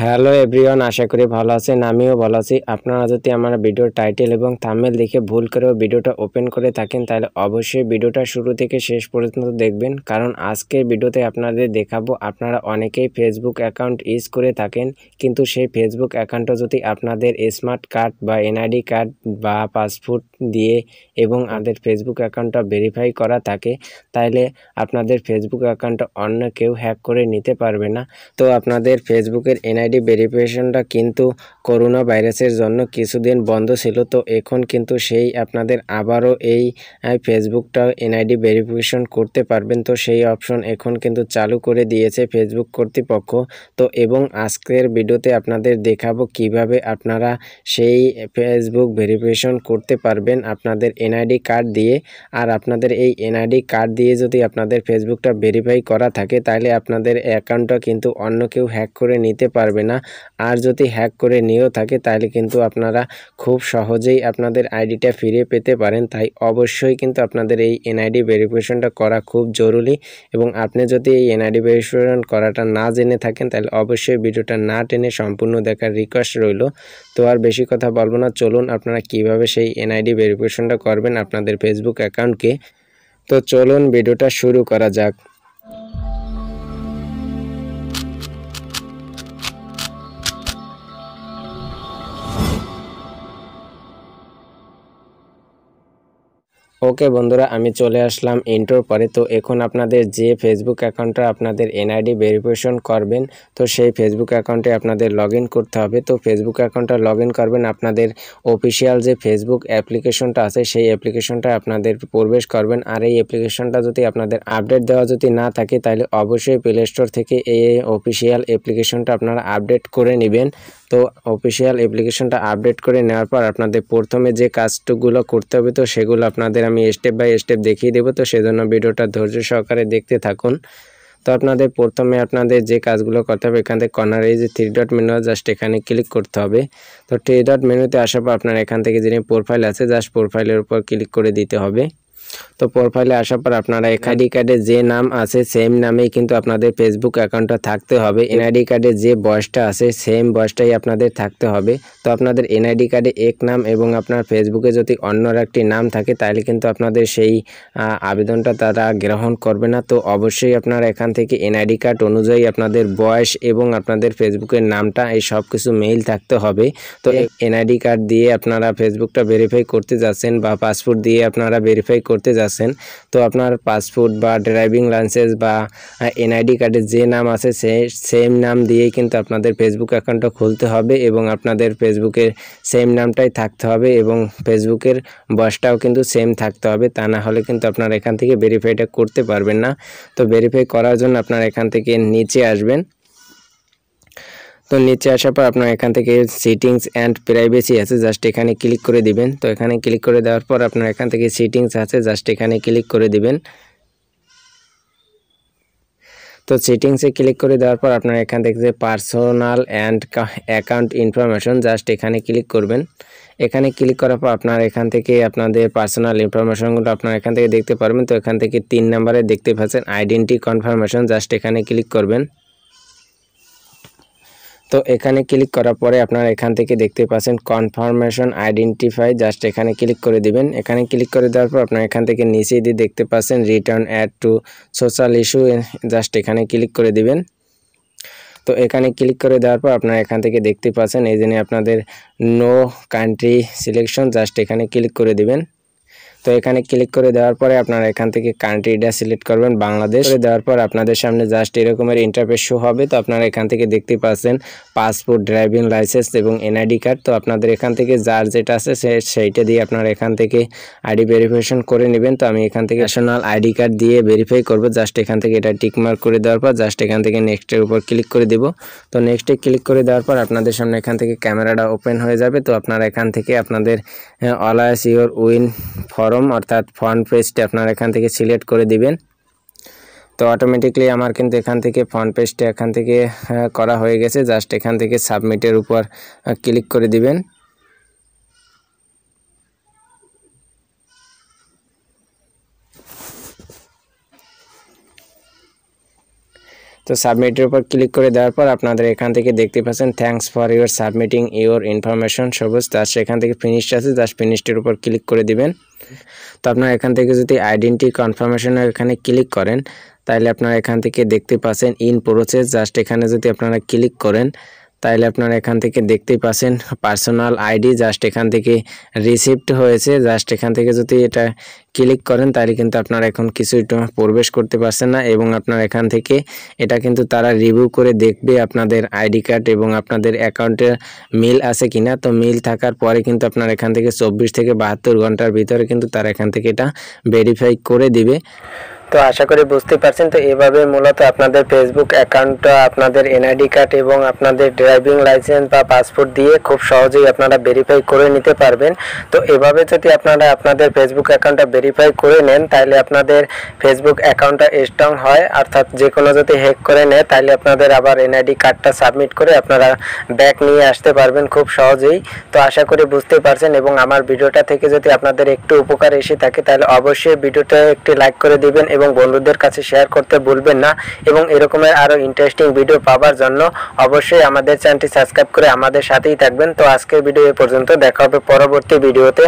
Hello everyone, আশা করি ভালো আছেন। আমিও ভালো আছি। আপনারা যদি আমার ভিডিওর টাইটেল এবং থাম্বনেল দেখে ভুল করেও ভিডিওটা ওপেন করে থাকেন তাহলে অবশ্যই ভিডিওটা শুরু থেকে শেষ পর্যন্ত দেখবেন, কারণ আজকের ভিডিওতে আপনাদের দেখাবো আপনারা অনেকেই ফেসবুক অ্যাকাউন্ট ইউজ করে থাকেন, কিন্তু সেই ফেসবুক অ্যাকাউন্টটা যদি আপনাদের স্মার্ট কার্ড বা এনআইডি কার্ড বা পাসপোর্ট দিয়ে এবং আমাদের ফেসবুক অ্যাকাউন্টটা ভেরিফাই করা থাকে তাহলে আপনাদের ফেসবুক অ্যাকাউন্টটা অন্য কেউ হ্যাক করে নিতে পারবে না। তো আপনাদের ফেসবুকের এনআইডি ভেরিফিকেশনটা কিন্তু করোনা ভাইরাসের জন্য কিছুদিন বন্ধ ছিল, তো এখন কিন্তু সেই আপনাদের আবারও এই ফেসবুকটা এনআইডি ভেরিফিকেশন করতে পারবেন। তো সেই অপশন এখন কিন্তু চালু করে দিয়েছে ফেসবুক কর্তৃপক্ষ। তো এবং আজকের ভিডিওতে আপনাদের দেখাবো কিভাবে আপনারা সেই ফেসবুক ভেরিফিকেশন করতে পারবেন আপনাদের এনআইডি কার্ড দিয়ে। আর আপনাদের এই এনআইডি কার্ড দিয়ে যদি আপনাদের ফেসবুকটা ভেরিফাই করা থাকে তাহলে আপনাদের অ্যাকাউন্টটা কিন্তু অন্য কেউ হ্যাক করে নিতে পারবে না। আর যদি হ্যাক করে নিয়েও থাকে তাহলে কিন্তু আপনারা খুব সহজেই আপনাদের আইডিটা ফিরে পেতে পারেন। তাই অবশ্যই কিন্তু আপনাদের এই এনআইডি ভেরিফিকেশনটা করা খুব জরুরি, এবং আপনি যদি এই এনআইডি ভেরিফিকেশন করাটা না জেনে থাকেন তাহলে অবশ্যই ভিডিওটা না টেনে সম্পূর্ণ দেখার রিকোয়েস্ট রইল। তো আর বেশি কথা বলবো না, চলুন আপনারা কিভাবে সেই এনআইডি ভেরিফিকেশনটা করবেন আপনাদের ফেসবুক অ্যাকাউন্টকে। তো চলুন ভিডিওটা শুরু করা যাক। ওকে বন্ধুরা, আমি চলে আসলাম ইন্ট্রোর পরে। তো এখন আপনাদের যে ফেসবুক অ্যাকাউন্টটা আপনাদের এনআইডি ভেরিফিকেশন করবেন, তো সেই ফেসবুক অ্যাকাউন্টে আপনাদের লগ ইন করতে হবে। তো ফেসবুক অ্যাকাউন্টটা লগ ইন করবেন আপনাদের অফিসিয়াল যে ফেসবুক অ্যাপ্লিকেশনটা আছে সেই অ্যাপ্লিকেশনটা আপনাদের প্রবেশ করবেন। আর এই অ্যাপ্লিকেশনটা যদি আপনাদের আপডেট দেওয়া যদি না থাকে তাহলে অবশ্যই প্লে স্টোর থেকে এই অফিসিয়াল অ্যাপ্লিকেশনটা আপনারা আপডেট করে নেবেন। তো অফিসিয়াল অ্যাপ্লিকেশনটা আপডেট করে নেওয়ার পর আপনাদের প্রথমে যে কাজগুলো করতে হবে তো সেগুলো আপনাদের আমি স্টেপ বাই স্টেপ দেখিয়ে দেবো। তো সেজন্য ভিডিওটা ধৈর্য সহকারে দেখতে থাকুন। তো আপনাদের প্রথমে আপনাদের যে কাজগুলো করতে হবে, এখান থেকে কর্নারে এই যে 3 ডট মেনু জাস্ট এখানে ক্লিক করতে হবে। তো 3 ডট মেনুতে আসার পর আপনার এখান থেকে যিনি প্রোফাইল আছে জাস্ট প্রোফাইলের উপর ক্লিক করে দিতে হবে। তো প্রোফাইলে আসার পর আপনারা এনআইডি কার্ডে যে নাম আছে সেম নামেই কিন্তু আপনাদের ফেসবুক অ্যাকাউন্টটা থাকতে হবে। এনআইডি কার্ডে যে বয়সটা আছে সেম বয়সটাই আপনাদের থাকতে হবে। তো আপনাদের এনআইডি কার্ডে এক নাম এবং আপনার ফেসবুকে যদি অন্য একটি নাম থাকে তাহলে কিন্তু আপনাদের সেই আবেদনটা তারা গ্রহণ করবে না। তো অবশ্যই আপনারা এখান থেকে এনআইডি কার্ড অনুযায়ী আপনাদের বয়স এবং আপনাদের ফেসবুকের নামটা এই সব কিছু মেইল থাকতে হবে। তো এনআইডি কার্ড দিয়ে আপনারা ফেসবুকটা ভেরিফাই করতে যাচ্ছেন বা পাসপোর্ট দিয়ে আপনারা ভেরিফাই করতে যাচ্ছেন, তো আপনার পাসপোর্ট বা ড্রাইভিং লাইসেন্স বা এনআইডি কার্ডে যে নাম আছে সেম নাম দিয়েই কিন্তু আপনাদের ফেসবুক অ্যাকাউন্টটা খুলতে হবে এবং আপনাদের ফেসবুকের সেম নামটাই থাকতে হবে এবং ফেসবুকের বয়সটাও কিন্তু সেম থাকতে হবে। তা না হলে কিন্তু আপনারা এখান থেকে ভেরিফাইটা করতে পারবেন না। তো ভেরিফাই করার জন্য আপনারা এখান থেকে নিচে আসবেন। তো নিচে আসার পর আপনার এখান থেকে সেটিংস অ্যান্ড প্রাইভেসি আছে জাস্ট এখানে ক্লিক করে দিবেন। তো এখানে ক্লিক করে দেওয়ার পর আপনার এখান থেকে সেটিংস আছে জাস্ট এখানে ক্লিক করে দিবেন। তো সেটিংসে ক্লিক করে দেওয়ার পর আপনার এখান থেকে যে personal and account information just এখানে ক্লিক করবেন। এখানে ক্লিক করার পর আপনার এখান থেকে আপনাদের পার্সোনাল ইনফরমেশনগুলো আপনার এখান থেকে দেখতে পারবেন। তো এখান থেকে 3 নম্বরে দেখতে পাচ্ছেন আইডেন্টি কনফার্মেশন জাস্ট এখানে ক্লিক করবেন। তো এখানে ক্লিক করার পরে আপনারা এখান থেকে দেখতে পাচ্ছেন কনফার্মেশন আইডেন্টিফাই জাস্ট এখানে ক্লিক করে দিবেন। এখানে ক্লিক করে দেওয়ার পর আপনারা এখান থেকে নিচে দিয়ে দেখতে পাচ্ছেন return add to social issue just এখানে ক্লিক করে দিবেন। তো এখানে ক্লিক করে দেওয়ার পর আপনারা এখান থেকে দেখতে পাচ্ছেন এই জন্য আপনাদের নো কান্ট্রি সিলেকশন জাস্ট এখানে ক্লিক করে দিবেন। তো এখানে ক্লিক করে দেওয়ার পরে আপনারা এখান থেকে কান্ট্রিটা সিলেক্ট করবেন বাংলাদেশ। করে দেওয়ার পর আপনাদের সামনে জাস্ট এরকমের ইন্টারফেস শো হবে। তো আপনারা এখান থেকে দেখতে পাচ্ছেন পাসপোর্ট, ড্রাইভিং লাইসেন্স এবং এনআইডি কার্ড। তো আপনাদের এখান থেকে যার যেটা আছে সেইটা দিয়ে আপনারা এখান থেকে আইডি ভেরিফিকেশন করে নেবেন। তো আমি এখান থেকে ন্যাশনাল আইডি কার্ড দিয়ে ভেরিফাই করব। জাস্ট এখান থেকে এটা টিক মার্ক করে দেওয়ার পর জাস্ট এখান থেকে নেক্সটের উপর ক্লিক করে দেব। তো নেক্সটে ক্লিক করে দেওয়ার পর আপনাদের সামনে এখান থেকে ক্যামেরাটা ওপেন হয়ে যাবে। তো আপনারা এখান থেকে আপনাদের অলায়াস ইওর উইন ফর্ম অর্থাৎ ফ্রন্ট পেজটা আপনারা এখান থেকে সিলেক্ট করে দিবেন। তো অটোমেটিকলি আমার কিন্তু এখান থেকে ফ্রন্ট পেজটা এখান থেকে করা হয়ে গেছে। জাস্ট এখান থেকে সাবমিটের উপর ক্লিক করে দিবেন। তো সাবমিটের উপর ক্লিক করে দেওয়ার পর আপনাদের এখান থেকে দেখতে পাচ্ছেন thanks for your submitting your information সবুজ, তার সেখান থেকে ফিনিশড আছে, জাস্ট ফিনিশডের উপর ক্লিক করে দিবেন। তো আপনারা এখান থেকে যদি আইডেন্টি কনফার্মেশনের এখানে ক্লিক করেন তাহলে আপনারা এখান থেকে দেখতে পাচ্ছেন ইন প্রসেস, জাস্ট এখানে যদি আপনারা ক্লিক করেন তাহলে আপনারা এখান থেকে দেখতেই পাচ্ছেন পার্সোনাল আইডি, জাস্ট এখান থেকে রিসিভড হয়েছে, জাস্ট এখান থেকে যদি এটা ক্লিক করেন তাহলে কিন্তু আপনারা এখন কিছুই প্রবেশ করতে পারছেন না এবং আপনার এখান থেকে এটা কিন্তু তারা রিভিউ করে দেখবে আপনাদের আইডি কার্ড এবং আপনাদের অ্যাকাউন্টে মিল আছে কিনা। তো মিল থাকার পরে কিন্তু আপনার এখান থেকে 24 থেকে 72 ঘন্টার ভিতরে কিন্তু তারা এখান থেকে এটা ভেরিফাই করে দিবে। তো আশা করি বুঝতে পারছেন। তো এভাবে মূলত আপনাদের ফেসবুক অ্যাকাউন্টটা আপনাদের এনআইডি কার্ড এবং আপনাদের ড্রাইভিং লাইসেন্স বা পাসপোর্ট দিয়ে খুব সহজেই আপনারা ভেরিফাই করে নিতে পারবেন। তো এভাবে যদি আপনারা আপনাদের ফেসবুক অ্যাকাউন্টটা ভেরিফাই করে নেন তাহলে আপনাদের ফেসবুক অ্যাকাউন্টটা স্ট্রং হয়, অর্থাৎ যে কোনো যদি হ্যাক করে নেয় তাহলে আপনাদের আবার এনআইডি কার্ডটা সাবমিট করে আপনারা ব্যাক নিয়ে আসতে পারবেন খুব সহজেই। তো আশা করি বুঝতে পারছেন এবং আমার ভিডিওটা থেকে যদি আপনাদের একটু উপকার এসে থাকে তাহলে অবশ্যই ভিডিওটা একটি লাইক করে দিবেন এবং বন্ধুদের কাছে শেয়ার করতে ভুলবেন না। এবং এরকমের আরও ইন্টারেস্টিং ভিডিও পাওয়ার জন্য অবশ্যই আমাদের চ্যানেলটি সাবস্ক্রাইব করে আমাদের সাথেই থাকবেন। তো আজকের ভিডিও এ পর্যন্ত, দেখা হবে পরবর্তী ভিডিওতে।